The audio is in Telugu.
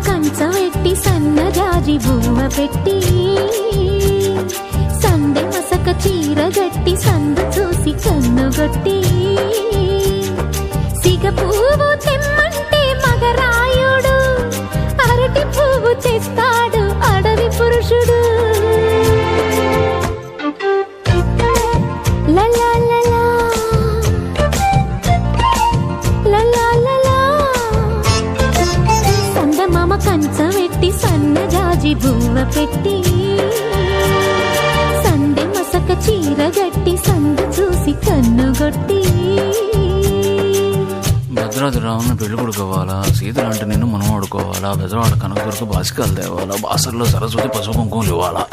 కంచవెట్టి సన్నజాజి బువ్వ పెట్టి సందె మసక చీర గట్టి సందు చూసి కన్నుగొట్టి సిగ పువ్వు తెమ్మంటే మగరాయుడు అరటి పువ్వు తెస్తాడు అడవి పురుషుడు. లలా లలా లలా లలా సందమామ కంచవెట్టి సన్నజాజి బువ్వ పెట్టి సందె మసక చీర గట్టి సందు చూసి కన్నుగొట్టి. భద్రాద్రి రావుని పెళ్లి కొడుకోవాలా, సీతలంటే నిన్ను మనం ఆడుకోవాలా, బెజవాడ కనకదుర్గ బాసికాలు తేవాలా, బాసర్లో సరస్వతి పసుపు కుంకుమలు ఇవ్వాలా.